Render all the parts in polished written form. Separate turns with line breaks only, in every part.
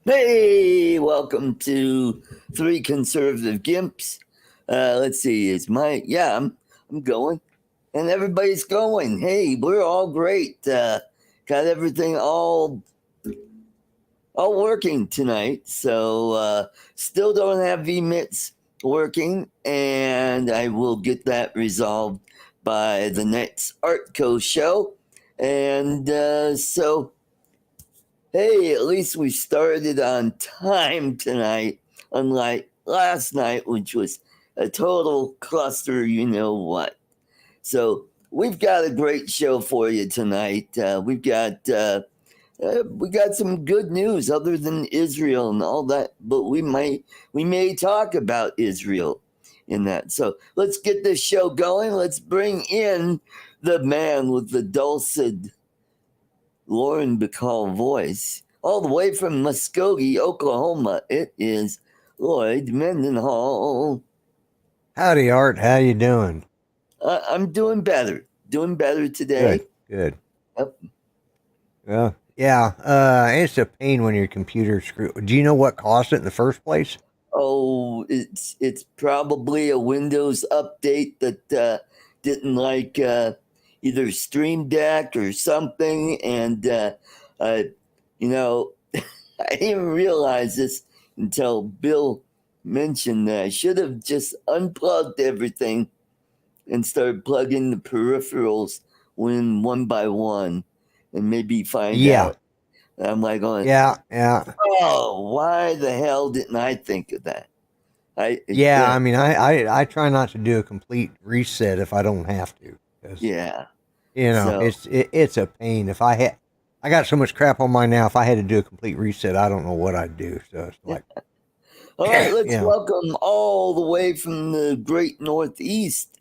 Hey, welcome to Three Conservative Gimps. Let's see, I'm going, and everybody's going. Hey, we're all great. Got everything all working tonight. So still don't have VMITs working, and I will get that resolved by the next Artco show. And hey, at least we started on time tonight, unlike last night, which was a total cluster, you know what. So we've got a great show for you tonight. We got some good news other than Israel and all that, but we may talk about Israel in that. So let's get this show going. Let's bring in the man with the dulcet Lauren Bacall voice, all the way from Muskogee, Oklahoma. It is Lloyd Mendenhall.
Howdy, Art. How you doing?
I'm doing better. Doing better today.
Good.
Yep.
Well, yeah. It's a pain when your computer's screwed. Do you know what caused it in the first place?
Oh, it's probably a Windows update that didn't like either Stream Deck or something, and you know, I didn't even realize this until Bill mentioned that I should have just unplugged everything and started plugging the peripherals one by one and maybe find out. And I'm like going,
Yeah.
oh, why the hell didn't I think of that?
I mean, I try not to do a complete reset if I don't have to.
Yeah.
It's a pain. If I got so much crap on mine now. If I had to do a complete reset, I don't know what I'd do. So it's like,
all right, let's welcome all the way from the great Northeast.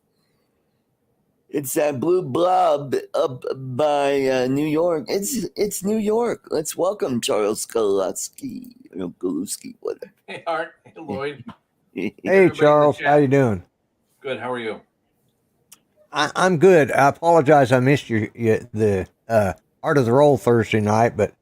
It's that blue blob up by New York. It's New York. Let's welcome Charles Galuski, whatever.
Hey, Art. Hey, Lloyd.
Hey, Charles. How you doing?
Good. How are you?
I'm good. I apologize. I missed the Art of the Roll Thursday night, but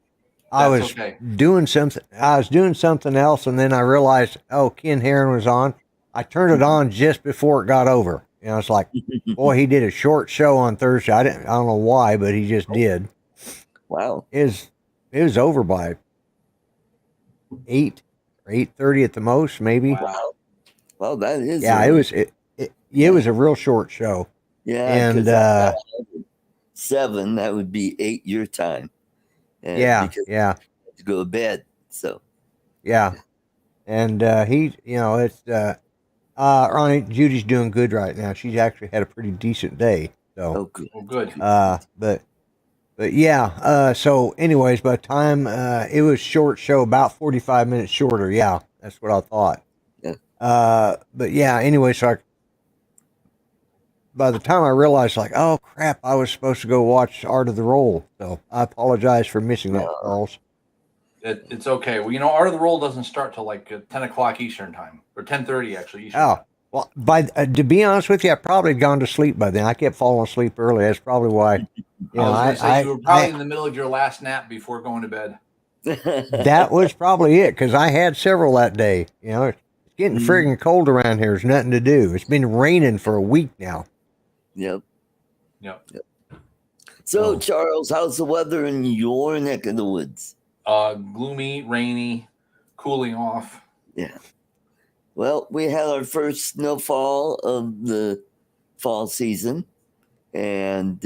I was doing something. I was doing something else, and then I realized, Ken Herron was on. I turned it on just before it got over. It's like, boy, he did a short show on Thursday. I don't know why, but he just did.
Wow.
It was over by 8 or 8:30 at the most, maybe.
Wow. Well, that is.
Yeah, it was a real short show.
Yeah, and 7, that would be 8 your time.
And yeah.
To go to bed. So.
Yeah, and it's. Ronnie, Judy's doing good right now. She's actually had a pretty decent day. So,
good.
But yeah. So, anyways, by the time it was short show, about 45 minutes shorter. Yeah, that's what I thought.
Yeah.
But yeah. Anyway, so by the time I realized, like, oh crap, I was supposed to go watch Art of the Roll. So I apologize for missing that, Charles.
It's okay. Well, Art of the Roll doesn't start till like 10 o'clock Eastern time, or 10:30 actually Eastern time.
Well, to be honest with you, I probably had gone to sleep by then. I kept falling asleep early. That's probably why.
You were probably in the middle of your last nap before going to bed.
That was probably it, because I had several that day. It's getting friggin' cold around here. There's nothing to do. It's been raining for a week now.
Yep. So, Charles, how's the weather in your neck of the woods?
Gloomy, rainy, cooling off.
Yeah. Well, we had our first snowfall of the fall season, and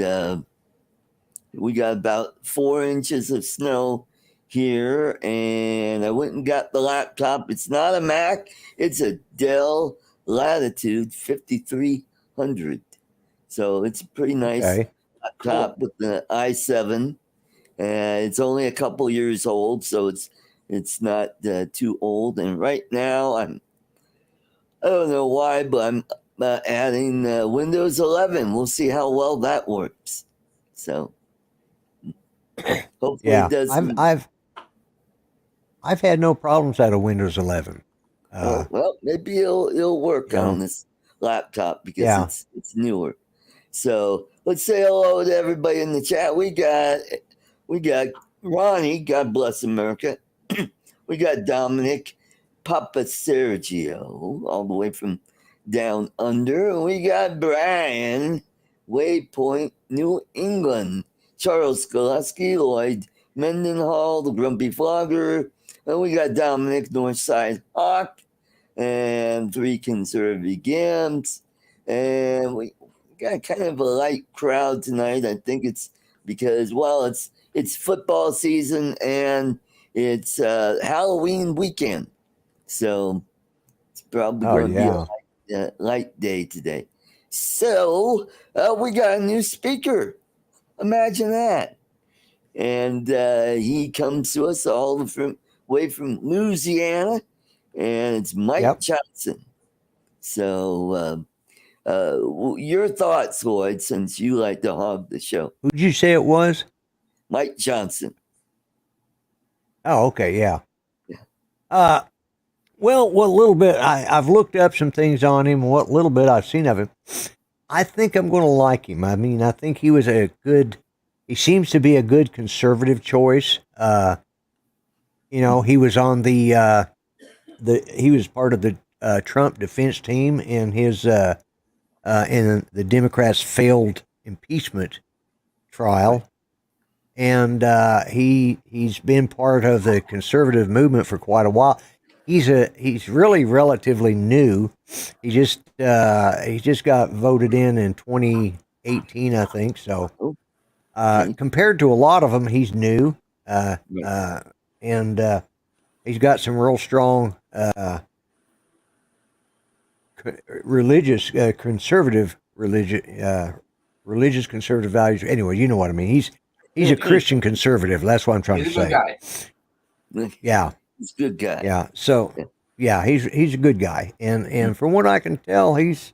we got about 4 inches of snow here, and I went and got the laptop. It's not a Mac. It's a Dell Latitude 5300. So it's a pretty nice laptop with the i7. It's only a couple years old, so it's not too old. And right now, I don't know why, but I'm adding Windows 11. We'll see how well that works. So hopefully it does.
I've had no problems out of Windows 11.
Well, maybe it'll work on this laptop because it's newer. So let's say hello to everybody in the chat. We got Ronnie, God bless America. We got Dominic Papa Sergio, all the way from down under. And we got Brian, Waypoint, New England. Charles Skoleski, Lloyd Mendenhall, the Grumpy Flogger. And we got Dominic Northside Hawk, and 3 Conservative Gimps. And we got kind of a light crowd tonight. I think it's because, well, it's football season and it's Halloween weekend. So it's probably going to be a light day today. So we got a new speaker. Imagine that. And he comes to us all the way from Louisiana, and it's Mike Johnson. So your thoughts, Lloyd, since you like to hog the show.
Who'd you say it was?
Mike Johnson.
Oh, okay, yeah. Well, what little bit I've looked up some things on him. What little bit I've seen of him, I think I'm going to like him. I mean, I think he was he seems to be a good conservative choice. You know, he was on he was part of the Trump defense team in his in the Democrats' failed impeachment trial, and he's been part of the conservative movement for quite a while. He's really relatively new. He just got voted in 2018, I think. So compared to a lot of them, he's new, and he's got some real strong religious conservative values. Anyway, you know what I mean. He's a Christian conservative. That's what I'm trying to say.
Guy.
Yeah. He's a good guy.
Yeah. So, yeah, he's a good guy, and from what I can tell, he's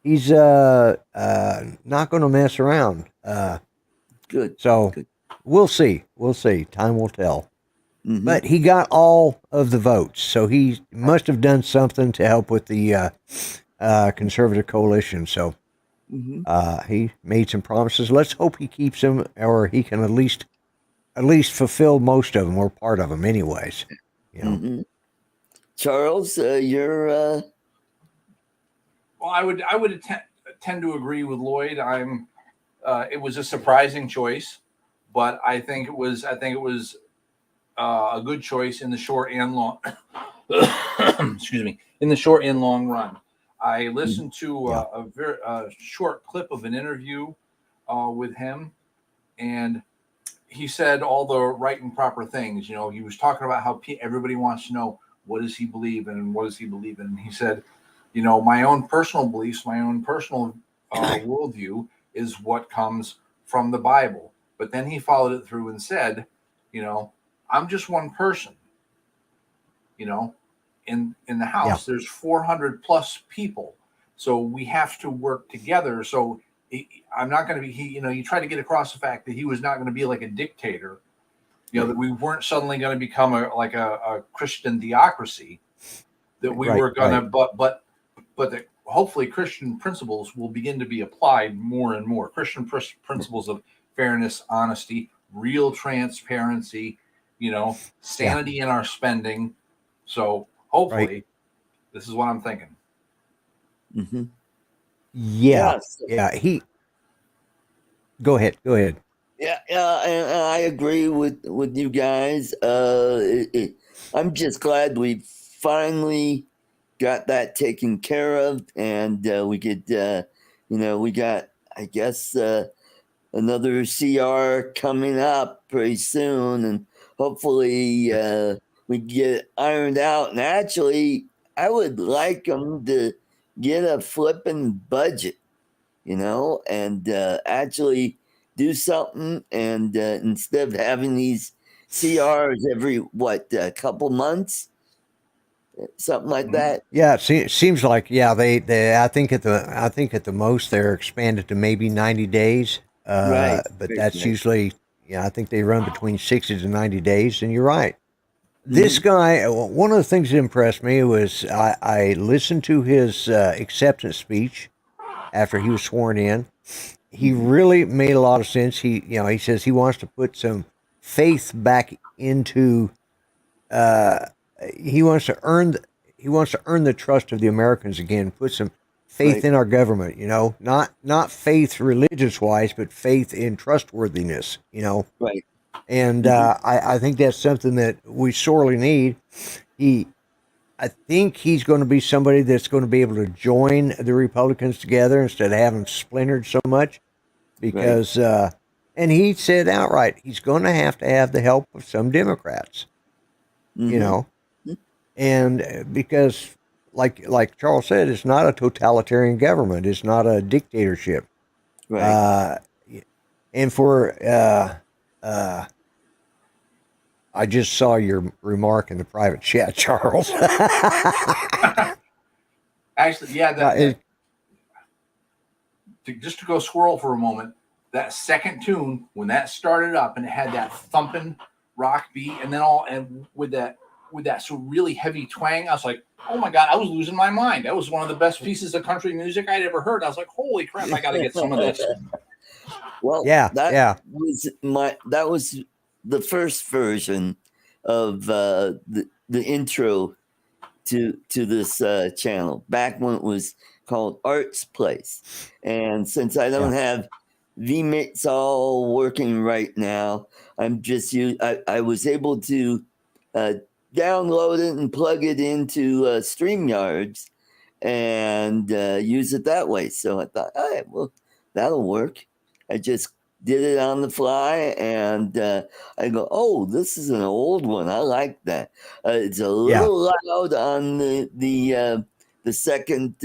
not going to mess around.
Good.
So,
good.
We'll see. Time will tell.
Mm-hmm.
But he got all of the votes, so he must have done something to help with the conservative coalition. So, he made some promises. Let's hope he keeps them, or he can at least fulfill most of them or part of them, anyways. You know.
Charles, you're.
Well, I would tend to agree with Lloyd. It was a surprising choice, but I think it was a good choice in the short and long. Excuse me, in the short and long run. I listened to a very short clip of an interview with him, and he said all the right and proper things. You know, he was talking about how everybody wants to know, what does he believe in, and what does he believe in. And he said, you know, my own personal beliefs, my own personal worldview is what comes from the Bible. But then he followed it through and said, you know, I'm just one person. You know, in the house, there's 400 plus people, so we have to work together. So I'm not going to be. You try to get across the fact that he was not going to be like a dictator. You know, that we weren't suddenly going to become a Christian theocracy. That we were going to, but that hopefully Christian principles will begin to be applied more and more. Christian principles of fairness, honesty, real transparency. You know, sanity in our spending. So hopefully, this is what I'm thinking.
Mm-hmm.
Yeah. Go ahead.
Yeah, and I agree with you guys. I'm just glad we finally got that taken care of, and we could, we got, I guess, another CR coming up pretty soon, and hopefully we get it ironed out. And actually, I would like them to get a flipping budget, and actually do something. And instead of having these CRs every a couple months, something like that.
Yeah, it seems like they I think at the most they're expanded to maybe 90 days.
Right.
But that's usually I think they run between 60 to 90 days. And you're right. This guy, one of the things that impressed me was I listened to his acceptance speech after he was sworn in. He really made a lot of sense. He says he wants to put some faith back into he wants to earn the trust of the Americans again. Put some faith
Right.
in our government. Not faith religious wise, but faith in trustworthiness.
Right.
And
Mhm.
I think that's something that we sorely need. I think he's going to be somebody that's going to be able to join the Republicans together instead of having them splintered so much.
Right.
Because, and he said outright, he's going to have the help of some Democrats. You
Mm-hmm.
know, and because, like Charles said, it's not a totalitarian government. It's not a dictatorship.
Right.
Uh, and for I just saw your remark in the private chat, Charles.
Actually, yeah,
It-
just to go squirrel for a moment, that second tune when that started up and it had that thumping rock beat, and then with that so really heavy twang, I was like, oh my god, I was losing my mind. That was one of the best pieces of country music I'd ever heard. I was like, holy crap, I got to get some of this.
Well,
Yeah,
that
yeah.
was the first version of the intro to this channel back when it was called Arts Place. And since I don't have vMix all working right now, I was able to download it and plug it into StreamYards and use it that way. So I thought, all right, well, that'll work. I just did it on the fly, and I go, oh, this is an old one. I like that. It's a little loud on the second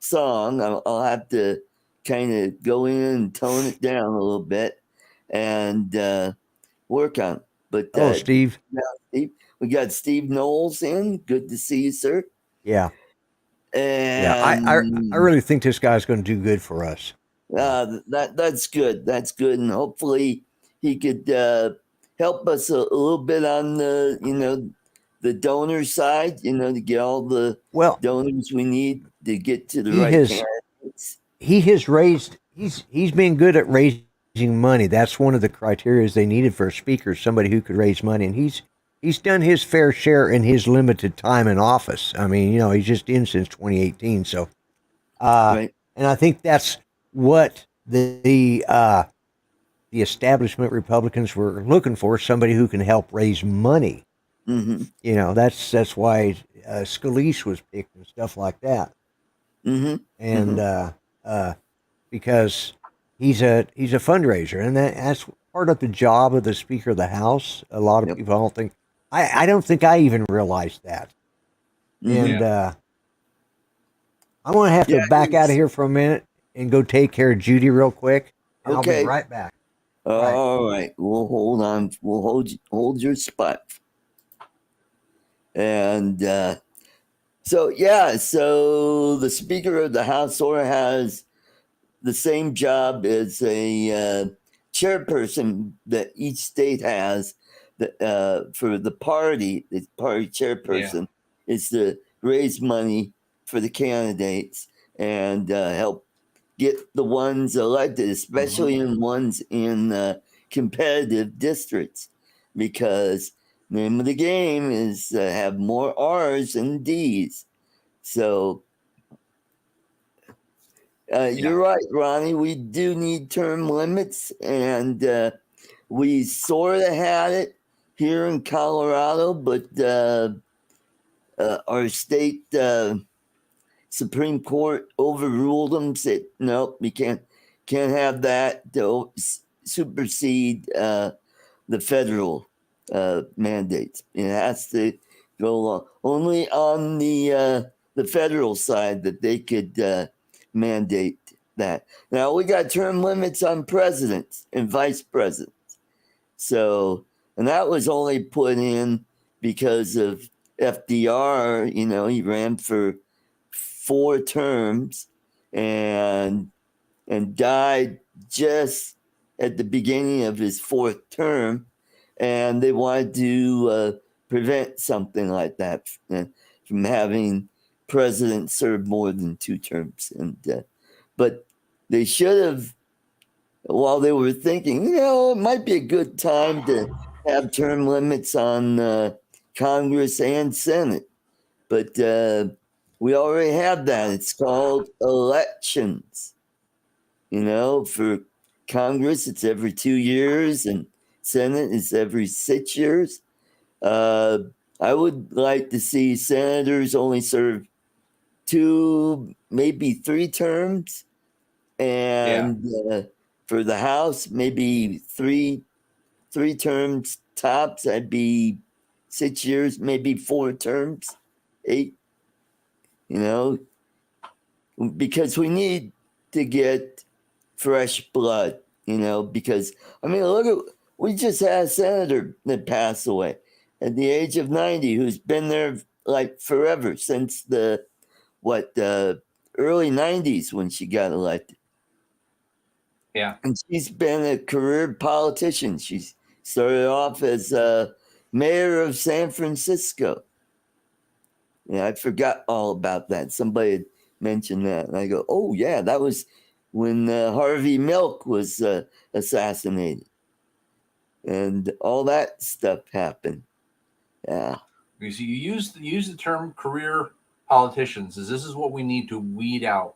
song. I'll have to kind of go in and tone it down a little bit and work on it. But
Steve.
now, Steve, we got Steve Knowles in. Good to see you, sir.
Yeah.
And
I really think this guy's going to do good for us.
That's good. That's good, and hopefully he could help us a little bit on the donor side. To get all the donors we need to get to the right candidates.
He's been good at raising money. That's one of the criteria they needed for a speaker, somebody who could raise money, and he's done his fair share in his limited time in office. I mean, he's just in since 2018, so
right.
And I think that's what the establishment Republicans were looking for, somebody who can help raise money.
Mm-hmm.
That's why Scalise was picked and stuff like that.
Mm-hmm.
And because he's a fundraiser, and that's part of the job of the Speaker of the House. A lot of people don't think. I don't think I even realized that.
Mm-hmm.
And I'm going to have to back out of here for a minute and go take care of Judy real quick. And
Okay.
I'll be right back.
All right. We'll hold on. We'll hold your spot. And so the Speaker of the House sort of has the same job as a chairperson that each state has. For the party chairperson is to raise money for the candidates and help get the ones elected, especially in ones in competitive districts, because name of the game is have more R's than D's. So you're right, Ronnie. We do need term limits, and we sort of had it here in Colorado, but our state Supreme Court overruled them. Said nope, we can't have that to supersede the federal mandates. It has to go along only on the federal side that they could mandate that. Now we got term limits on presidents and vice presidents. So, and that was only put in because of FDR. He ran for 4 terms and died just at the beginning of his 4th term, and they wanted to prevent something like that from having presidents serve more than 2 terms. And but they should have, while they were thinking, it might be a good time to have term limits on Congress and Senate. But we already have that. It's called elections. For Congress, it's every 2 years, and Senate is every 6 years. I would like to see senators only serve 2, maybe 3 terms, and for the House, maybe three terms tops. That'd be 6 years, maybe 4 terms, 8. Because we need to get fresh blood. Because look at, we just had a senator that passed away at the age of 90, who's been there like forever, since the early 90s when she got elected.
Yeah.
And she's been a career politician. She started off as mayor of San Francisco. Yeah, I forgot all about that. Somebody had mentioned that, and I go, "Oh yeah, that was when Harvey Milk was assassinated, and all that stuff happened." Yeah.
Because you use the term career politicians, as this is what we need to weed out.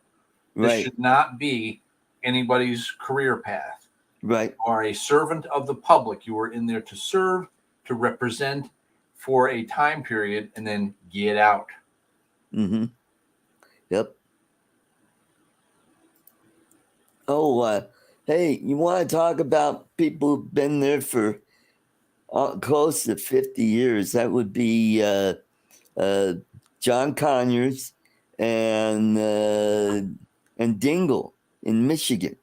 This
Right.
should not be anybody's career path.
Right.
You are a servant of the public. You are in there to serve, to represent for a time period, and then get out.
Mm-hmm. Yep. Oh, hey, you want to talk about people who've been there for close to 50 years? That would be John Conyers and Dingle in Michigan.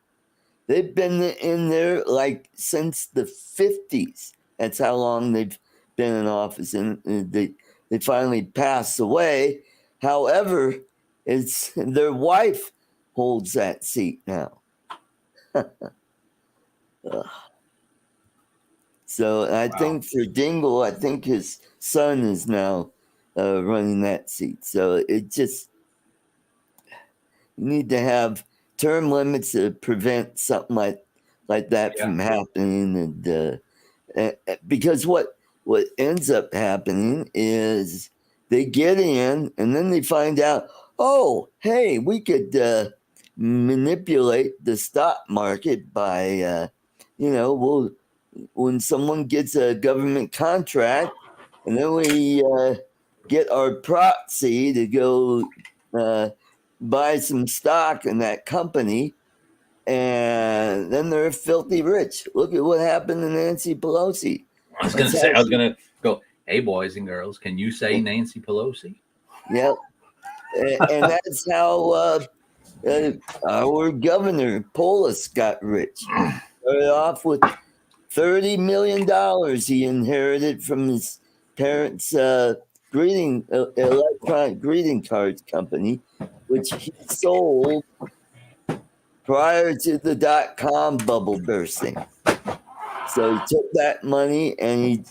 They've been in there like since the 50s. That's how long they've been in office, and they finally passed away. However, it's their wife holds that seat now. So I think for Dingle, I think his son is now running that seat. So it just, you need to have term limits to prevent something like that from happening. And because what ends up happening is they get in and then they find out, oh, hey, we could manipulate the stock market by, when someone gets a government contract, and then we get our proxy to go buy some stock in that company, and then they're filthy rich. Look at what happened to Nancy Pelosi.
I was going to go, hey, boys and girls, can you say Nancy Pelosi?
Yep. And that's how our governor, Polis, got rich. Started off with $30 million he inherited from his parents' electronic greeting cards company, which he sold prior to the .com bubble bursting. So he took that money and he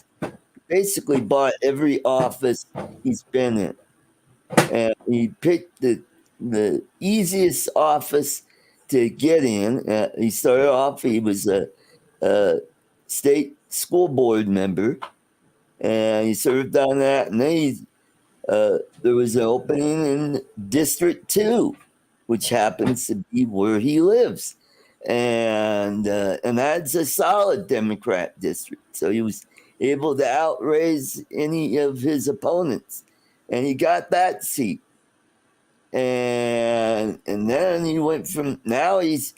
basically bought every office he's been in. And he picked the easiest office to get in. He started off, he was a state school board member, and he served on that. And then there was an opening in District 2, which happens to be where he lives. And that's a solid Democrat district. So he was able to outraise any of his opponents. And he got that seat. And then he went from, now he's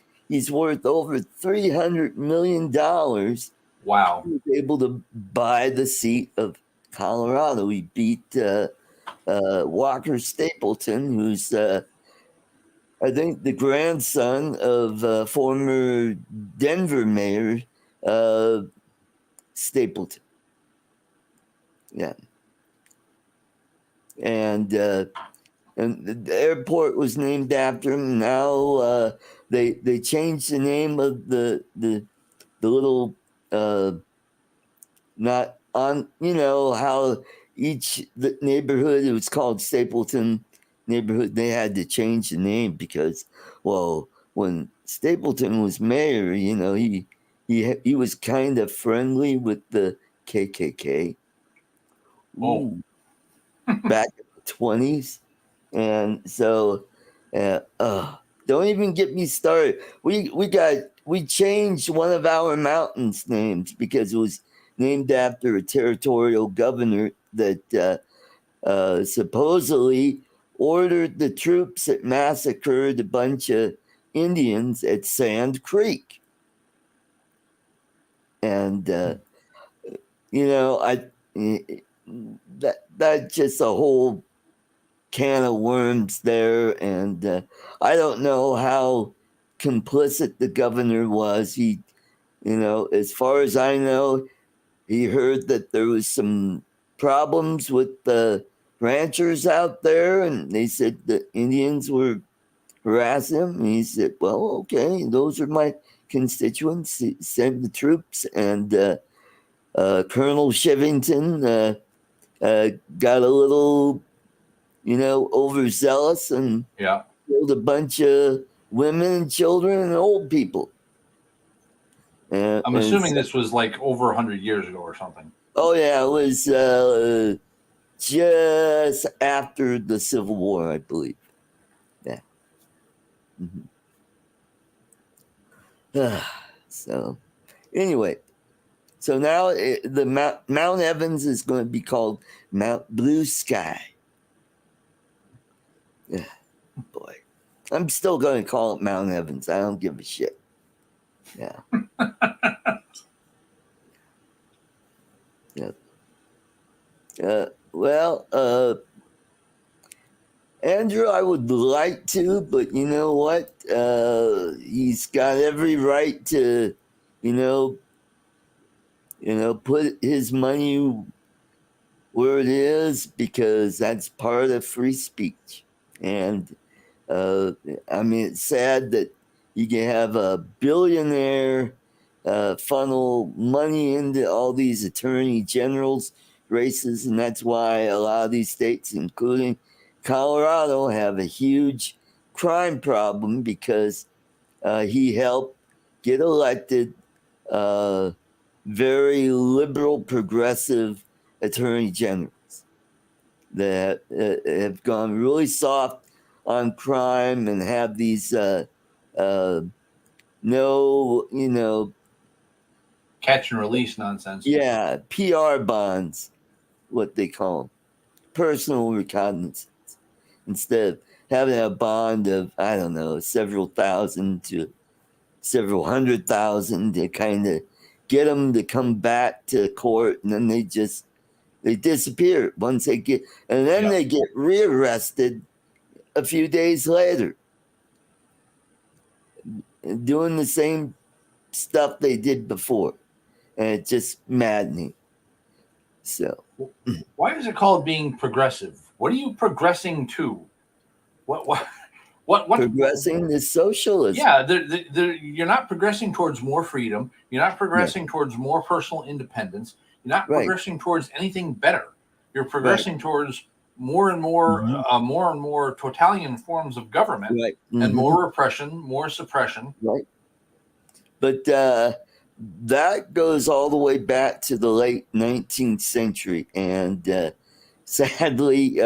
worth over $300 million.
Wow.
He was able to buy the seat of Colorado. He beat Walker Stapleton, who's I think the grandson of former Denver mayor Stapleton. Yeah. And the airport was named after him. Now they changed the name of the little not on, how each the neighborhood, it was called Stapleton neighborhood, they had to change the name because, well, when Stapleton was mayor, he was kind of friendly with the KKK,
Oh.
Back in the 20s. And so, don't even get me started. We changed one of our mountains names because it was named after a territorial governor that supposedly ordered the troops that massacred a bunch of Indians at Sand Creek. And that's just a whole can of worms there, and I don't know how complicit the governor was. He, as far as I know, he heard that there was some problems with the ranchers out there, and they said the Indians were harassing him. And he said, "Well, okay, those are my constituents." He sent the troops, and Colonel Shivington got a little, overzealous and killed a bunch of women and children and old people.
I'm assuming this was like over 100 years ago or something.
Oh yeah, it was just after the Civil War, I believe. Yeah. So, anyway, so now the Mount Evans is going to be called Mount Blue Sky. Yeah, boy, I'm still going to call it Mount Evans. I don't give a shit. Yeah. Yeah. Andrew, I would like to, but you know what? He's got every right to, put his money where it is, because that's part of free speech. And it's sad that you can have a billionaire funnel money into all these attorney generals races, and that's why a lot of these states, including Colorado, have a huge crime problem, because he helped get elected very liberal, progressive attorney generals that have gone really soft on crime and have these
catch and release nonsense.
Yeah, PR bonds, what they call them, personal recognizance, instead of having a bond of, I don't know, several thousand to several $100,000 to kind of get them to come back to court, and then they disappear once they get, and then they get rearrested a few days later, doing the same stuff they did before, and it's just maddening. So,
why is it called being progressive? What are you progressing to? What?
Progressing is socialism.
Yeah, you're not progressing towards more freedom. You're not progressing towards more personal independence. You're not progressing towards anything better. You're progressing towards more and more, more and more totalitarian forms of government, and more repression, more suppression.
Right. But that goes all the way back to the late 19th century, and sadly,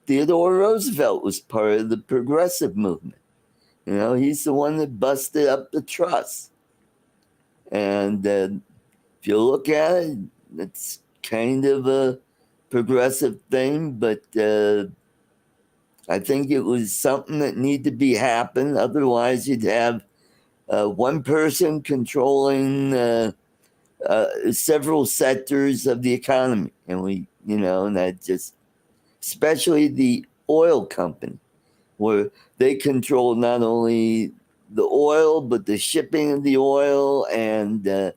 Theodore Roosevelt was part of the progressive movement. He's the one that busted up the trust. And if you look at it, it's kind of a progressive thing, but I think it was something that needed to be happen. Otherwise, you'd have one person controlling several sectors of the economy. And and that just, especially the oil company, where they control not only the oil, but the shipping of the oil and the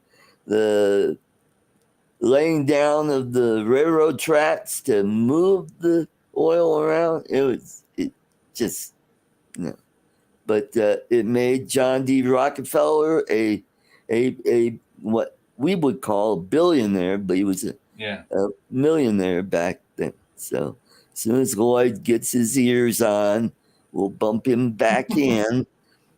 laying down of the railroad tracks to move the oil around. It just, But it made John D. Rockefeller a what we would call a billionaire, but he was a millionaire back then. So as soon as Lloyd gets his ears on, we'll bump him back in.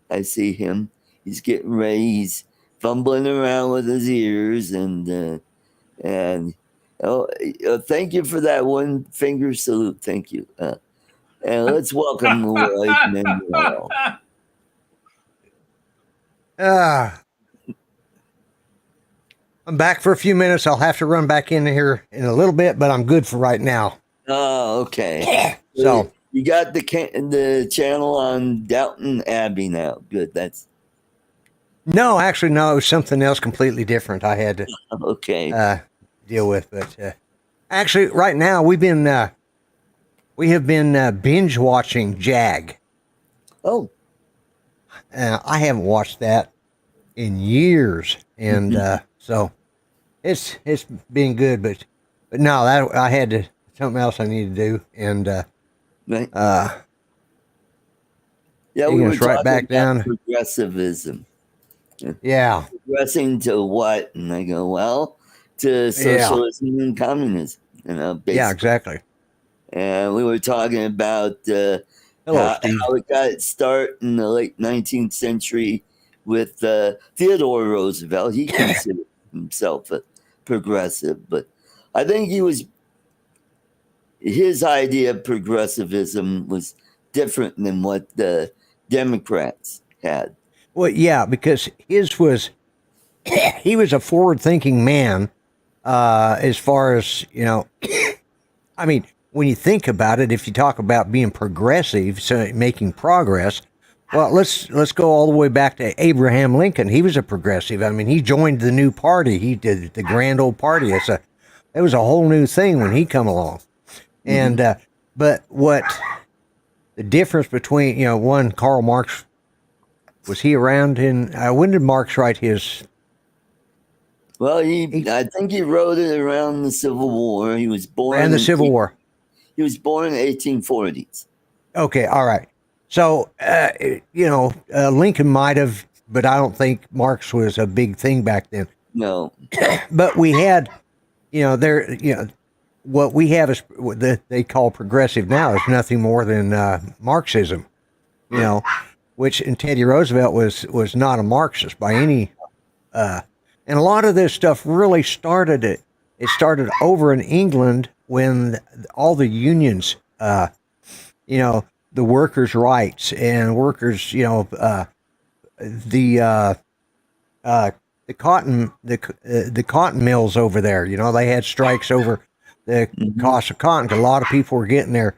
I see him. He's getting ready. He's fumbling around with his ears, and Oh, thank you for that one finger salute. Thank you. And let's welcome Lloyd Manuel.
I'm back for a few minutes. I'll have to run back in here in a little bit, but I'm good for right now.
Oh, okay.
So
you got the channel on Downton Abbey now. Good. That's
no, actually, no. It was something else completely different. I had to
okay.
Deal with, but actually, right now we have been binge watching Jag.
Oh,
I haven't watched that in years, and so it's been good. But no, that I had to something else I need to do, and
right.
Yeah,
we were
us right back down.
Progressivism.
Yeah.
Progressing to what? And I go, well, to socialism and communism. Basically.
Yeah, exactly.
And we were talking about how it got its start in the late 19th century with Theodore Roosevelt. He considered himself a progressive, but I think his idea of progressivism was different than what the Democrats had.
Well, yeah, because he was a forward-thinking man, as far as, I mean, when you think about it, if you talk about being progressive, so making progress, well, let's go all the way back to Abraham Lincoln. He was a progressive. I mean, he joined the new party. He did the grand old party. It was a whole new thing when he come along. And but what the difference between one, Karl Marx, was he around in when did Marx write his?
Well, I think he wrote it around the Civil War. He was born
in the Civil War.
He was born in the 1840s.
Okay, all right. So, Lincoln might have, but I don't think Marx was a big thing back then.
No.
But we had, what we have is what they call progressive now is nothing more than Marxism, which and Teddy Roosevelt was not a Marxist by any, and a lot of this stuff really started it started over in England when all the unions, the workers' rights and workers, the cotton mills over there, they had strikes over the cost of cotton. A lot of people were getting their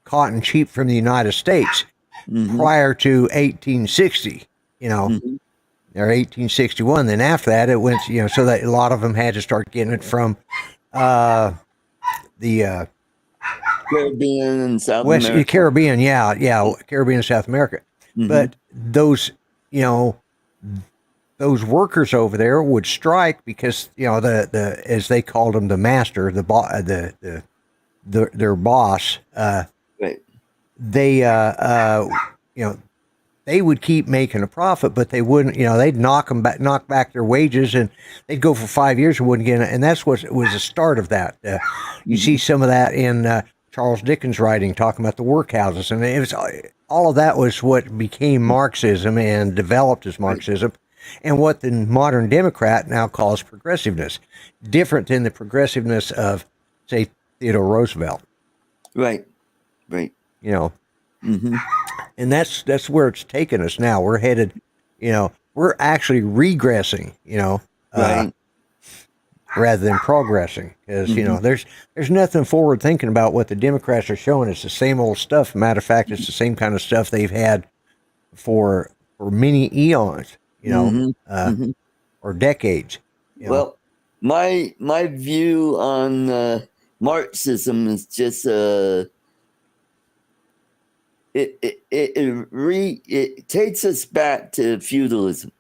cotton cheap from the United States prior to 1860, or 1861. Then after that, it went, so that a lot of them had to start getting it from the
Caribbean and South America.
Caribbean, Caribbean and South America. But those, those workers over there would strike because the as they called them, the master, their boss,
right.
They would keep making a profit, but they wouldn't, they'd knock back their wages, and they'd go for 5 years and wouldn't get it. And that's what was the start of that. You see some of that in Charles Dickens' writing, talking about the workhouses, and it was all of that was what became Marxism and developed as Marxism, and what the modern Democrat now calls progressiveness, different than the progressiveness of, say, Theodore Roosevelt.
Right.
And that's where it's taken us now. We're headed, we're actually regressing,
right.
Rather than progressing, because there's nothing forward thinking about what the Democrats are showing. It's the same old stuff. Matter of fact, it's the same kind of stuff they've had for many eons, or decades.
Well, my view on Marxism is just it takes us back to feudalism.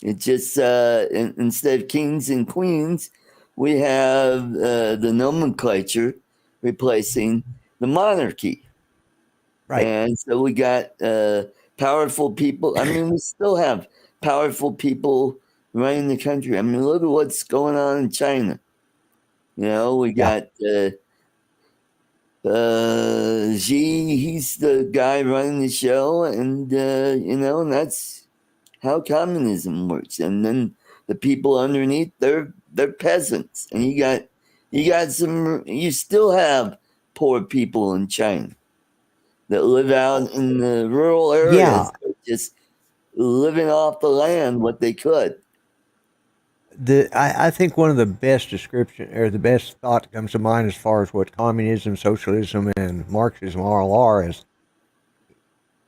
It just instead of kings and queens, we have the nomenclature replacing the monarchy.
Right.
And so we got powerful people. I mean, we still have powerful people running the country. I mean, look at what's going on in China. We got Xi, he's the guy running the show, and and that's how communism works. And then the people underneath, they're peasants, and you still have poor people in China that live out in the rural areas,
Yeah.
just living off the land what they could.
I think one of the best description or the best thought that comes to mind as far as what communism, socialism, and Marxism all are is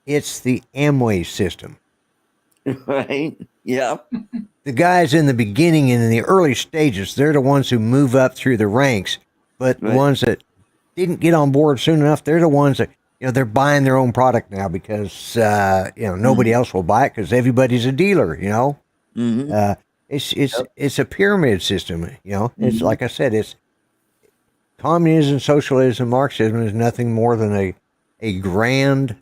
it's the Amway system.
Right? Yeah.
The guys in the beginning and in the early stages, they're the ones who move up through the ranks, but the
Right.
ones that didn't get on board soon enough, they're the ones that they're buying their own product now because nobody else will buy it because everybody's a dealer.
Mm-hmm.
It's a pyramid system. It's
Mhm.
like I said, it's communism, socialism, Marxism is nothing more than a grand,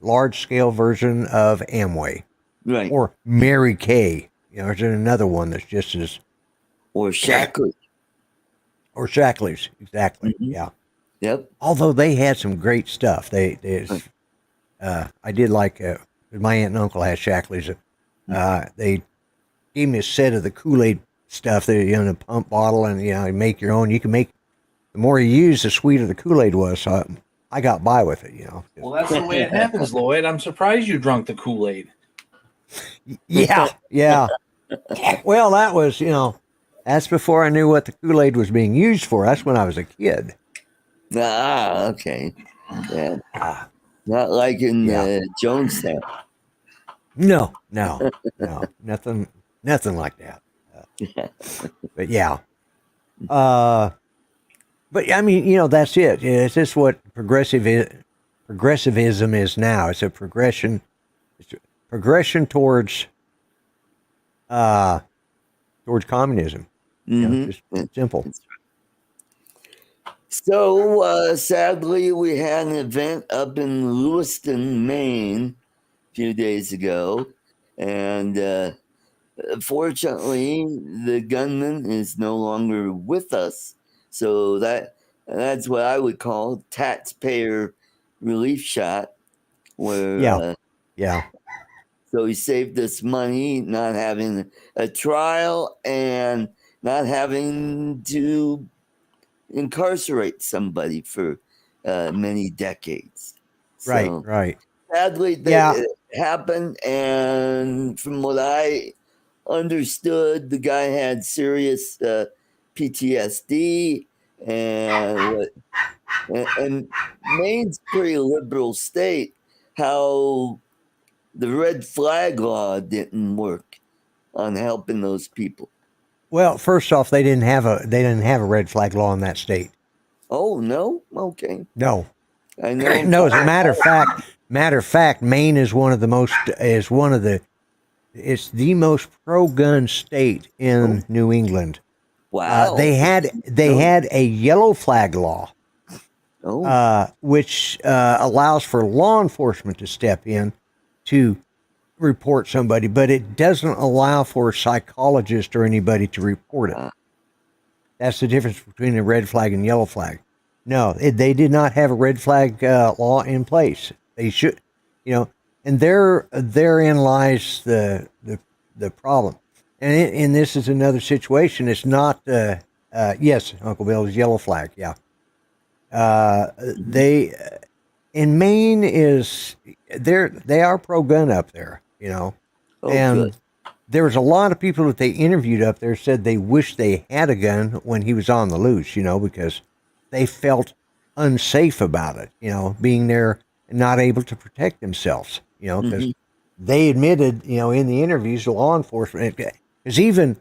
large scale version of Amway
Right.
or Mary Kay. There's another one that's just as
Or Shackley.
or Shackley's exactly.
Mhm.
Yeah.
Yep.
Although they had some great stuff. I did like my aunt and uncle had Shackley's. They gave me a set of the Kool-Aid stuff. They in a pump bottle, and you make your own. You can make the more you use, the sweeter the Kool-Aid was. So I got by with it.
Well, that's the way it happens, Lloyd. I'm surprised you drunk the Kool-Aid.
Yeah. Well, that was that's before I knew what the Kool-Aid was being used for. That's when I was a kid.
Okay. Yeah. Not like in Jonestown.
No, nothing like that. But yeah. But I mean, that's it. It's just what progressivism is now. It's a progression. It's a progression towards communism.
Mhm.
Just simple.
So sadly, we had an event up in Lewiston, Maine, a few days ago, and fortunately, the gunman is no longer with us. So that's what I would call taxpayer relief shot. Where
Yeah.
So he saved us money, not having a trial and not having to incarcerate somebody for many decades. So
Right.
sadly,
Yeah.
it happened, and from what I understood, the guy had serious PTSD, and Maine's pretty liberal state. How the red flag law didn't work on helping those people.
Well, first off, they didn't have a red flag law in that state.
Oh no, okay.
No.
I know.
No, as a matter of fact, Maine is it's the most pro-gun state in New England.
Wow.
They had a yellow flag law, which allows for law enforcement to step in to report somebody, but it doesn't allow for a psychologist or anybody to report it. That's the difference between a red flag and yellow flag. No, they did not have a red flag law in place. They should, and therein lies the problem. And this is another situation. It's not, yes, Uncle Bill is yellow flag. Yeah. They, in Maine they are pro gun up there, and
good.
there was a lot of people that they interviewed up there said they wish they had a gun when he was on the loose, because they felt unsafe about it, being there and not able to protect themselves, because they admitted, in the interviews to law enforcement, because even,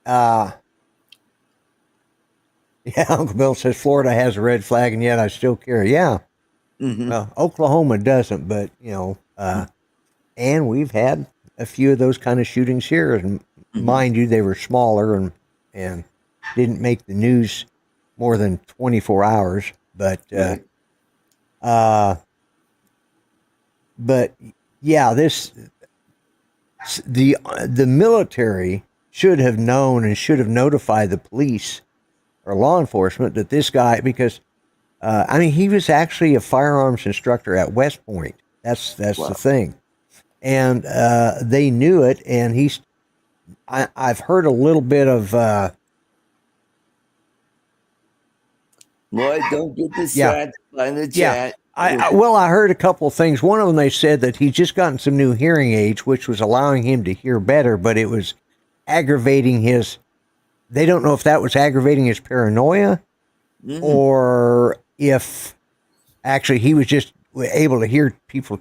Uncle Bill says Florida has a red flag and yet I still carry. Yeah. Well, Oklahoma doesn't, but, and we've had a few of those kind of shootings here, and mind you, they were smaller and didn't make the news more than 24 hours, but yeah, the military should have known and should have notified the police or law enforcement that this guy, because he was actually a firearms instructor at West Point. That's the thing, and they knew it, and I've heard a little bit of
Lloyd, don't get
yeah.
distracted by the
Yeah.
chat.
I heard a couple of things. One of them, they said that he's just gotten some new hearing aids, which was allowing him to hear better, but it was aggravating his. They don't know if that was aggravating his paranoia or if actually he was just able to hear people,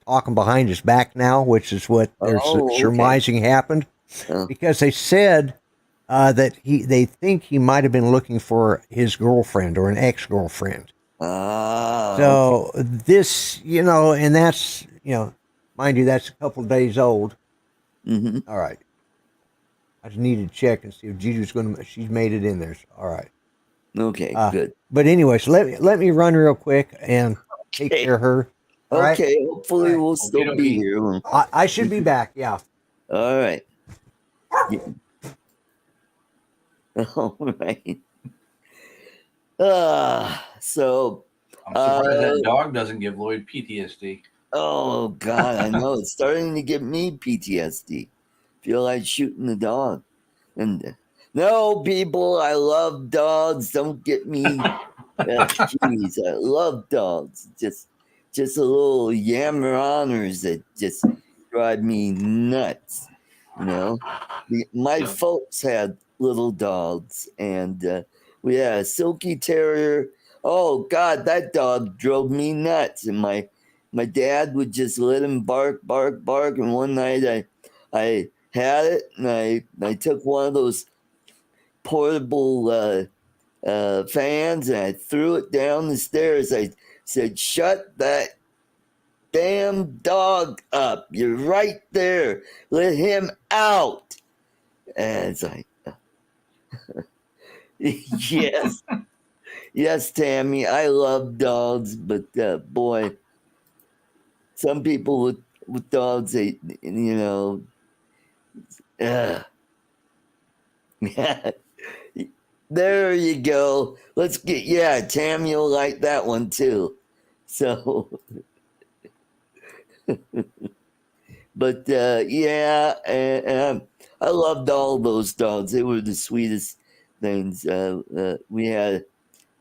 talking behind his back now, which is what they're surmising happened. Because they said that they think he might have been looking for his girlfriend or an ex-girlfriend. So this, and that's, mind you, that's a couple of days old. All right. I just needed to check and see if Juju's she's made it in there. So, all right.
Okay, good.
But anyways, let me run real quick and take care of her. All right?
Hopefully we'll still be here.
I should be back. Yeah.
All right. Yeah. All right. So
I'm surprised that dog doesn't give Lloyd PTSD.
Oh God, I know it's starting to give me PTSD. Feel like shooting the dog. And no, people, I love dogs. Don't get me. Jeez, I love dogs. Just a little yammer honors that just drive me nuts. My folks had little dogs, and we had a silky terrier. Oh God, that dog drove me nuts. And my dad would just let him bark. And one night I had it, and I took one of those portable fans, and I threw it down the stairs. I said, "Shut that damn dog up! You're right there. Let him out." And it's like, yes, Tammy, I love dogs, but boy, some people with dogs, there you go. Let's Tammy will like that one too. So, but and I loved all those dogs. They were the sweetest things. We had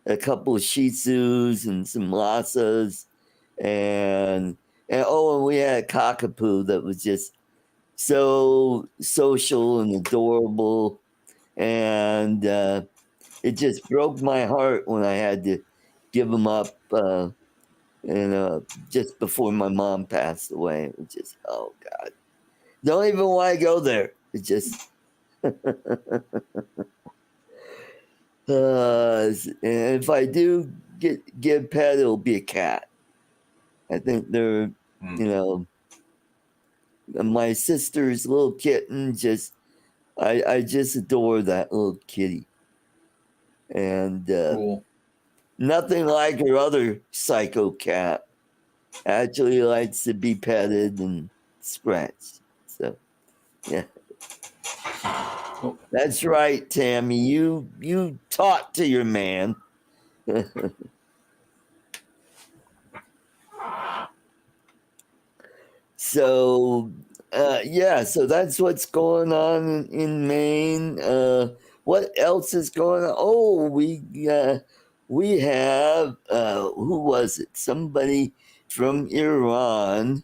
a couple of Shih Tzus and some Lhasas, and we had a cockapoo that was just so social and adorable, and it just broke my heart when I had to give him up, just before my mom passed away. It was just, oh God, don't even want to go there. It just. And if I do get a pet, it'll be a cat. I think they're, my sister's little kitten. I just adore that little kitty, and
Cool.
nothing like her other psycho cat. Actually likes to be petted and scratched. So, yeah. That's right, Tammy. You talk to your man. So so that's what's going on in Maine. What else is going on? Oh, we have who was it? Somebody from Iran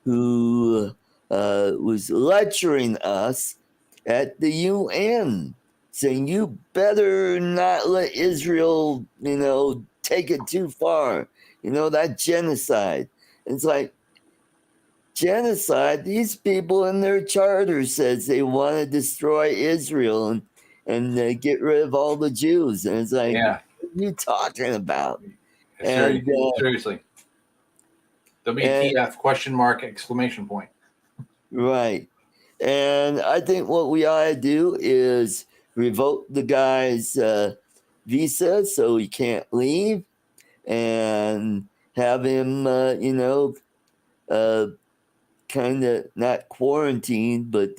who was lecturing us at the UN, saying you better not let Israel, take it too far. That genocide. It's like, genocide. These people in their charter says they want to destroy Israel and get rid of all the Jews. And it's like, what are you talking about?
Seriously. WTF question mark exclamation point.
Right. And I think what we ought to do is revoke the guy's visa so he can't leave, and have him, kind of not quarantined, but,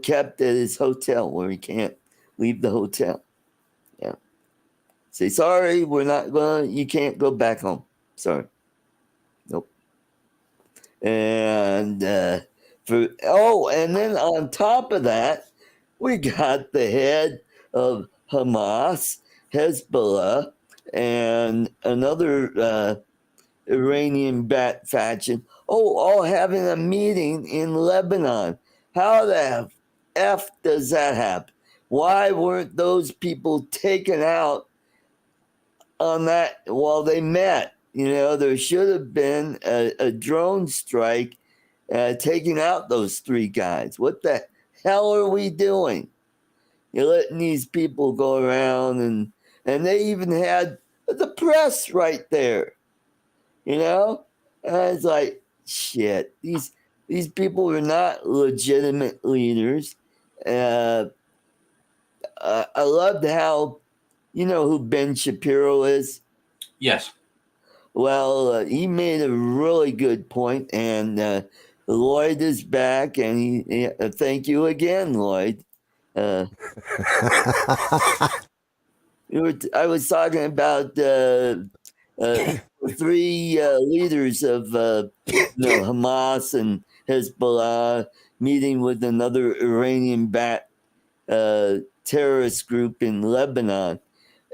kept at his hotel where he can't leave the hotel. Yeah. Say, sorry, you can't go back home. Sorry. Nope. And And then on top of that, we got the head of Hamas, Hezbollah, and another Iranian bat faction. All having a meeting in Lebanon. How the F does that happen? Why weren't those people taken out on that while they met? There should have been a drone strike taking out those three guys. What the hell are we doing? You're letting these people go around, and they even had the press right there. And it's like, shit. These people are not legitimate leaders. I loved how, who Ben Shapiro is.
Yes.
Well, he made a really good point, and Lloyd is back, and thank you again, Lloyd. I was talking about three leaders of Hamas and Hezbollah meeting with another Iranian bat terrorist group in Lebanon,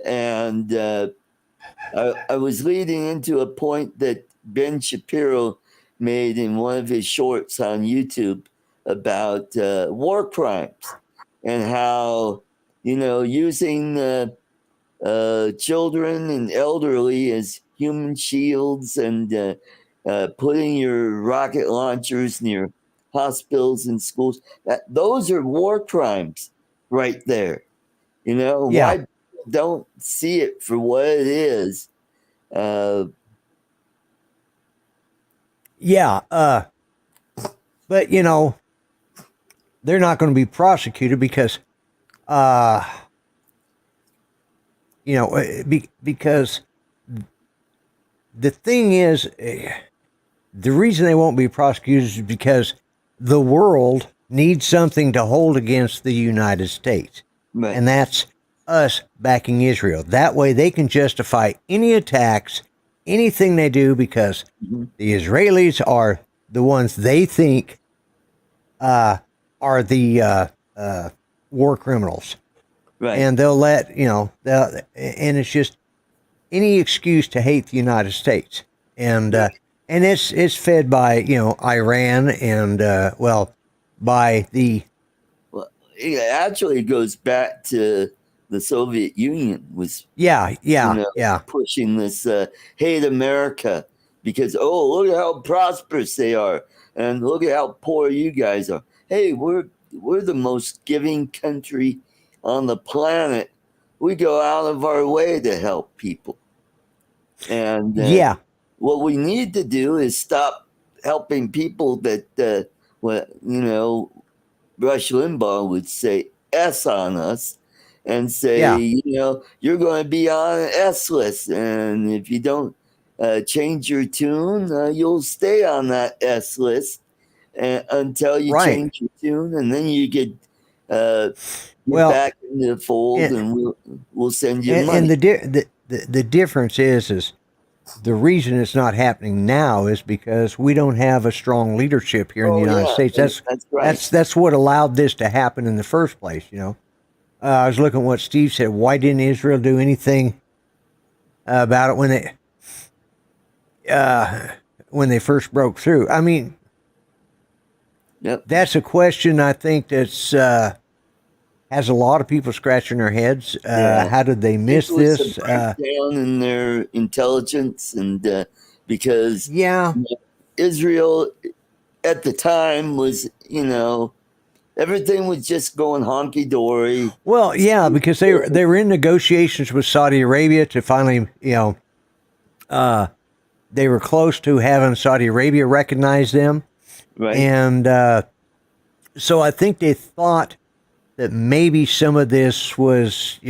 and I was leading into a point that Ben Shapiro made in one of his shorts on YouTube about war crimes and how, using children and elderly as human shields and putting your rocket launchers near hospitals and schools, those are war crimes right there. Why don't see it for what it is?
But they're not going to be prosecuted because because the thing is, the reason they won't be prosecuted is because the world needs something to hold against the United States.
Right.
And that's us backing Israel. That way they can justify any attacks, anything they do, because the Israelis are the ones they think are the war criminals.
Right.
And they'll let, and it's just any excuse to hate the United States. And it's fed by, Iran and, by the...
Well, it actually goes back to the Soviet Union was pushing this hate America because, look at how prosperous they are and look at how poor you guys are. Hey, we're the most giving country on the planet. We go out of our way to help people. And what we need to do is stop helping people that, Rush Limbaugh would say S on us and say, you're going to be on an S list. And if you don't change your tune, you'll stay on that S list until you change your tune. And then you get back in the fold and we'll send you money.
And the difference is the reason it's not happening now is because we don't have a strong leadership here in the United States. That's right. That's what allowed this to happen in the first place. I was looking at what Steve said. Why didn't Israel do anything about it when they first broke through? I mean, that's a question I think that's has a lot of people scratching their heads. How did they miss this?
Down in their intelligence, and because Israel at the time was, everything was just going honky dory.
Well, because they were in negotiations with Saudi Arabia to finally, they were close to having Saudi Arabia recognize them,
right?
And so I think they thought that maybe some of this was,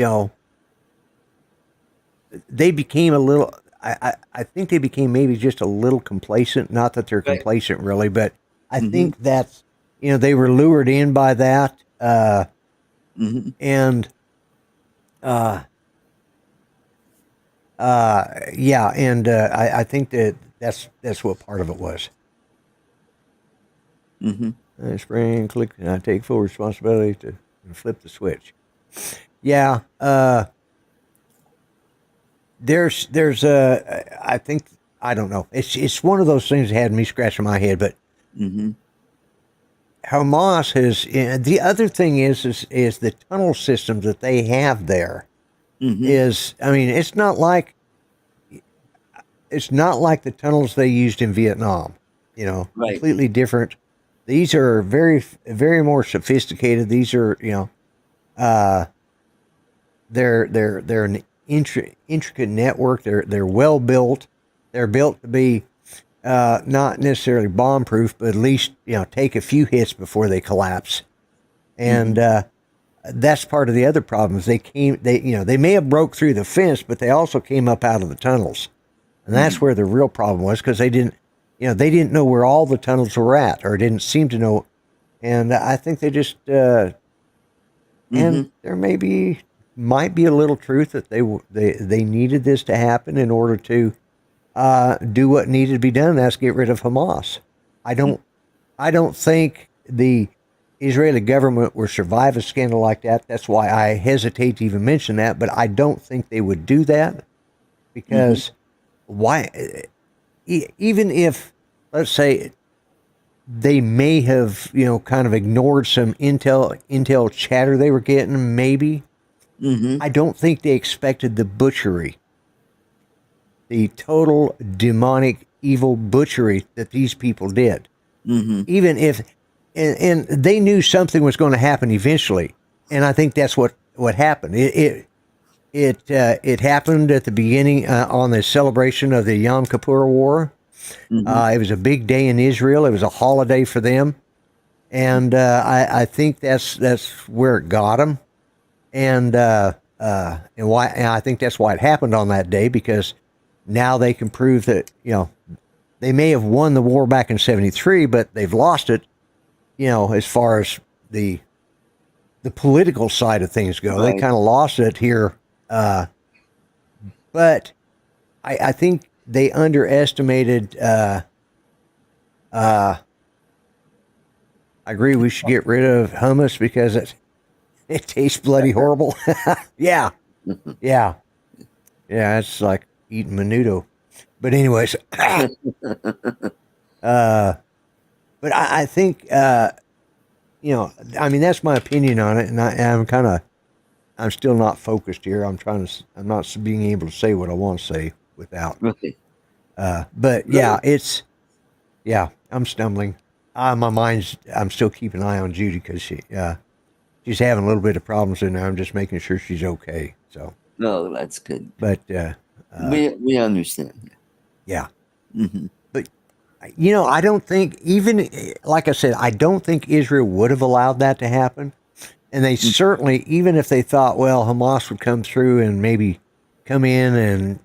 they became a little, I think they became maybe just a little complacent. Not that they're complacent really, but I think that's, they were lured in by that. And, I think that's what part of it was. Spring, click, and I take full responsibility to flip the switch. Yeah. There's I think, I don't know. It's one of those things that had me scratching my head, but Hamas has, the other thing is the tunnel systems that they have there is, I mean, it's not like the tunnels they used in Vietnam,
Right.
completely different. These are very, very more sophisticated. These are, they're an intricate network. They're well built. They're built to be not necessarily bomb proof, but at least take a few hits before they collapse. And that's part of the other problems. They may have broke through the fence, but they also came up out of the tunnels, and that's where the real problem was, because they didn't know where all the tunnels were at, or didn't seem to know. And I think they just and there might be a little truth that they needed this to happen in order to do what needed to be done. That's get rid of Hamas. I don't think the Israeli government will survive a scandal like that. That's why I hesitate to even mention that. But I don't think they would do that, because why? Even if, let's say, they may have kind of ignored some intel chatter they were getting, maybe. I don't think they expected the butchery, the total demonic evil butchery that these people did. Even if, and they knew something was going to happen eventually, and I think that's what happened. It happened at the beginning on the celebration of the Yom Kippur War. It was a big day in Israel. It was a holiday for them, and I think that's where it got them. And why? And I think that's why it happened on that day, because now they can prove that they may have won the war back in '73, but they've lost it. As far as the political side of things go, they kind of lost it here. But I think they underestimated. I agree. We should get rid of hummus because it tastes bloody horrible. Yeah. It's like eating menudo. But anyways, but I think I mean, that's my opinion on it, and I'm still not focused here. I'm not being able to say what I want to say without. But yeah, I'm stumbling. I'm still keeping an eye on Judy, because she's having a little bit of problems in there. I'm just making sure she's okay. So.
No, that's good.
But
we understand.
Yeah. But I don't think, even like I said, I don't think Israel would have allowed that to happen. And they certainly, even if they thought, well, Hamas would come through and maybe come in and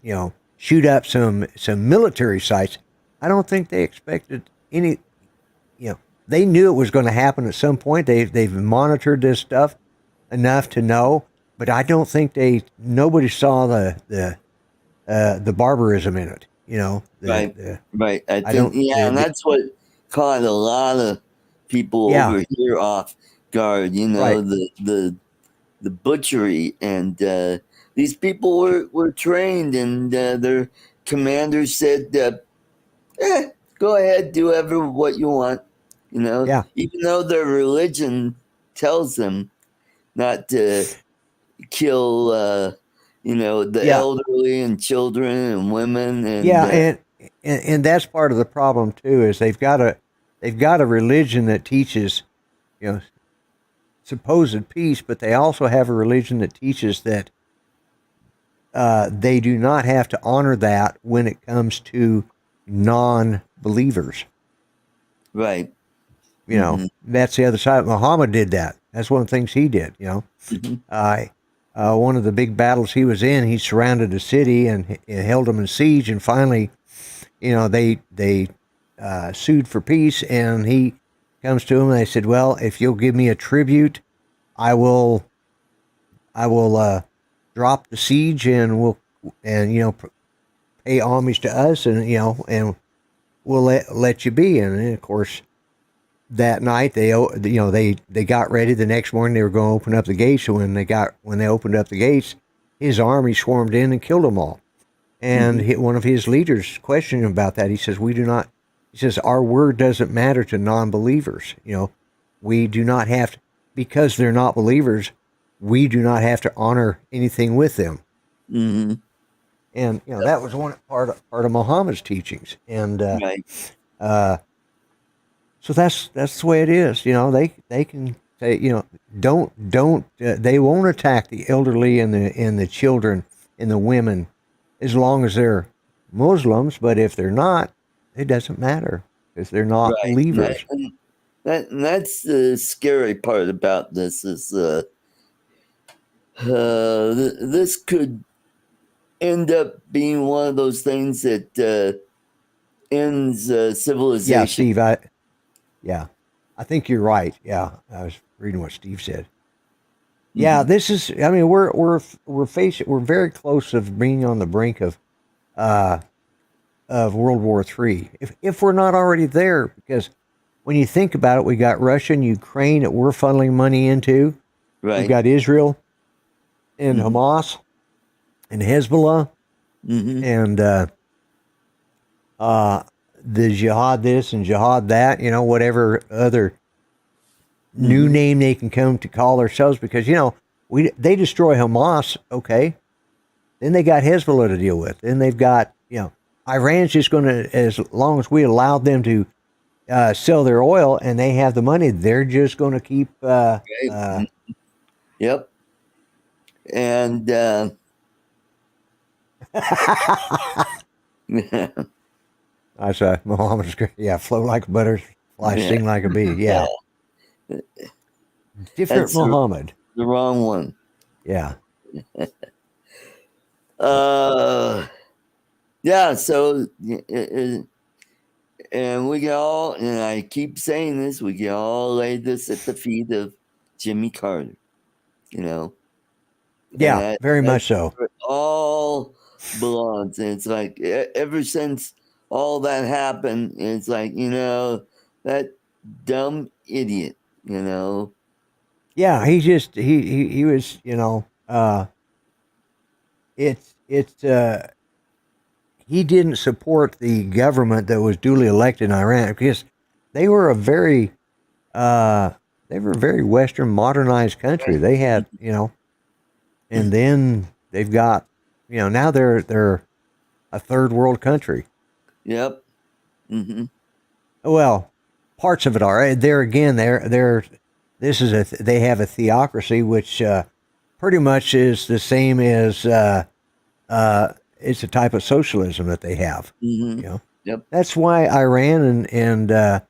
shoot up some military sites, I don't think they expected any. They knew it was going to happen at some point. They've monitored this stuff enough to know, but I don't think nobody saw the barbarism in it.
Right. I think, and that's what caught a lot of people over here off guard. The butchery, and these people were trained, and their commanders said, "Go ahead, do what you want." Even though their religion tells them not to kill, the elderly and children and women. And,
and that's part of the problem too. Is they've got a religion that teaches, supposed peace, but they also have a religion that teaches that they do not have to honor that when it comes to non-believers.
Right.
That's the other side. Muhammad did that. That's one of the things he did. One of the big battles he was in, he surrounded a city and held them in siege. And finally, they sued for peace. And he comes to them and they said, "Well, if you'll give me a tribute, I will drop the siege and pay homage to us, and and we'll let you be." And then, of course, that night they got ready. The next morning they were going to open up the gates. So when they opened up the gates, his army swarmed in and killed them all. And one of his leaders questioned him about that. He says, "We do not." He says, "Our word doesn't matter to non-believers. We do not have to, because they're not believers. We do not have to honor anything with them."
Mm-hmm.
And that was one part of Muhammad's teachings. And
Right.
so that's the way it is. They can say, don't they won't attack the elderly and the children and the women as long as they're Muslims. But if they're not, it doesn't matter because they're not
Right.
believers.
That's the scary part about this is this could end up being one of those things that ends civilization.
Yeah, Steve. I think you're right. Yeah, I was reading what Steve said. Yeah, this is. I mean, we're very close of being on the brink of World War III, if we're not already there. Because when you think about it, we got Russia and Ukraine that we're funneling money into.
Right.
We've got Israel and Hamas and Hezbollah and the jihad this and jihad that, whatever other new name they can come to call themselves, because they destroy Hamas, okay, then they got Hezbollah to deal with, then they've got Iran's just going to, as long as we allow them to sell their oil and they have the money, they're just going to keep
yep. And
I saw Muhammad's great. Yeah, flow like a butterfly, sting like a bee. Yeah. Different
That's
Muhammad.
the wrong one.
Yeah.
Yeah, so and we can all, and I keep saying this, we can all lay this at the feet of Jimmy Carter,
Yeah, very much so.
It all belongs. And it's like, ever since all that happened, it's like, that dumb idiot,
Yeah, he was, he didn't support the government that was duly elected in Iran because they were a very Western modernized country. They had, and then they've got, now they're a third world country.
Yep.
Well, parts of it are. There again, they have a theocracy, which pretty much is the same as it's a type of socialism that they have.
Yep.
That's why Iran and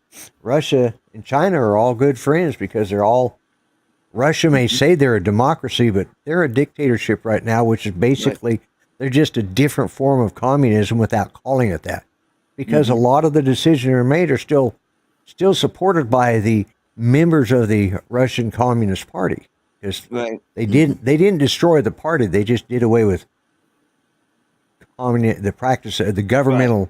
Russia and China are all good friends, because they're all. Russia may say they're a democracy, but they're a dictatorship right now, which is basically they're just a different form of communism without calling it that, because a lot of the decisions that are made are still supported by the members of the Russian Communist Party, because they didn't destroy the party, they just did away with the practice of the governmental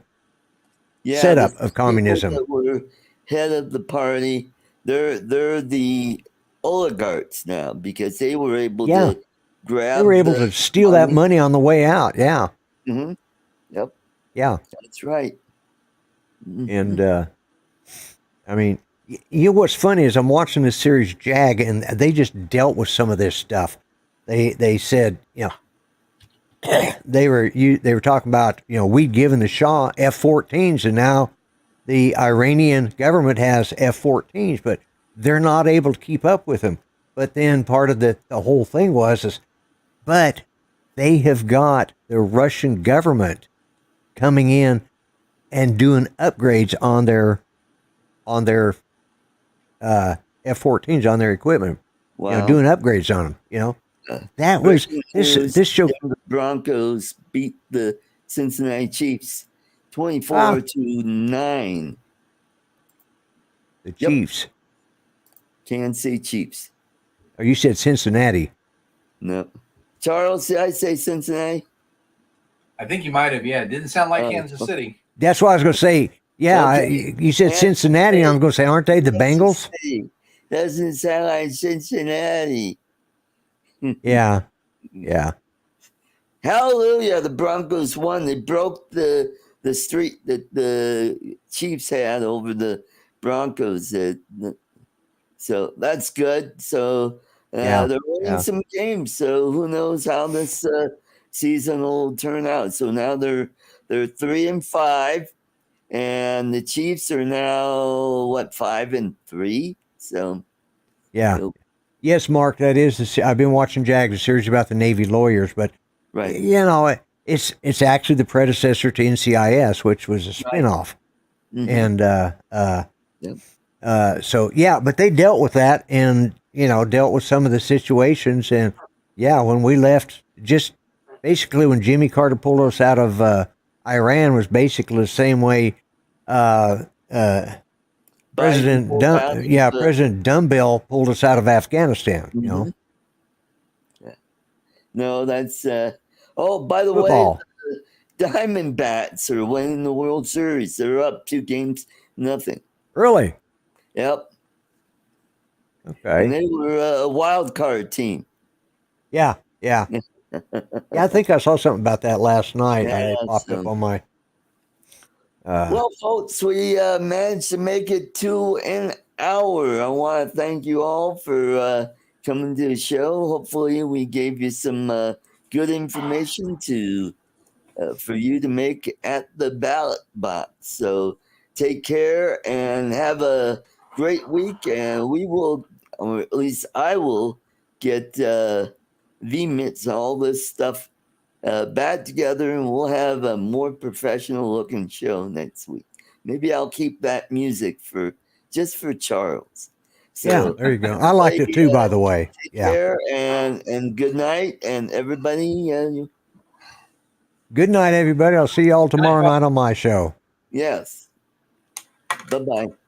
setup of communism.
That were head of the party, they're the oligarchs now, because they were able to grab. They were
able to steal that money on the way out. Yeah.
Yep.
Yeah.
That's right.
And I mean, what's funny is I'm watching this series Jag, and they just dealt with some of this stuff. They said, they were talking about, we'd given the Shah F-14s, and now the Iranian government has F-14s, but they're not able to keep up with them. But then part of the whole thing but they have got the Russian government coming in and doing upgrades on their F-14s, on their equipment.
Wow.
Doing upgrades on them. That was this show.
The Broncos beat the Cincinnati Chiefs 24-9.
The Chiefs.
Kansas City Chiefs.
Oh, you said Cincinnati.
No. Charles, did I say Cincinnati?
I think you might have. Yeah, it didn't sound like Kansas City.
That's what I was going to say. Yeah,
Okay.
you said
Kansas
Cincinnati.
State.
I'm going to say, aren't they the
Kansas
Bengals?
State. Doesn't sound like Cincinnati.
Yeah, yeah,
Hallelujah! The Broncos won. They broke the streak that the Chiefs had over the Broncos. So that's good. So
yeah,
they're winning
yeah,
some games. So who knows how this season will turn out? So now they're 3-5, and the Chiefs are now what 5-3. So
yeah.
so-
Yes, Mark, that is. I've been watching Jags, a series about the Navy lawyers, but
right,
you know, it's actually the predecessor to NCIS, which was a
right.
spinoff,
Mhm.
and
Yep.
so yeah, but they dealt with that, and dealt with some of the situations, and yeah, when we left, just basically when Jimmy Carter pulled us out of Iran was basically the same way. Uh, uh,
Biden pulled out of
President Dumbbell pulled us out of Afghanistan.
mhm. Yeah. No, that's oh, by the way,
Football.
Diamondbacks are winning the World Series. They're up 2 games, nothing.
Really?
Yep. And
Okay.
they were a wild card team.
Yeah. Yeah. Yeah. I think I saw something about that last night.
Yeah,
It popped up on my.
well, folks, we managed to make it to an hour. I want to thank you all for coming to the show. Hopefully, we gave you some good information for you to make at the ballot box. So take care and have a great week. And we will, or at least I will, get VMITs and all this stuff back together, and we'll have a more professional looking show next week. Maybe I'll keep that music just for Charles.
Yeah.
So
There you go. I liked it too, by the way.
take
Yeah.
care and good night, and everybody.
Good night, everybody. I'll see you all tomorrow night on my show.
Yes. Bye bye.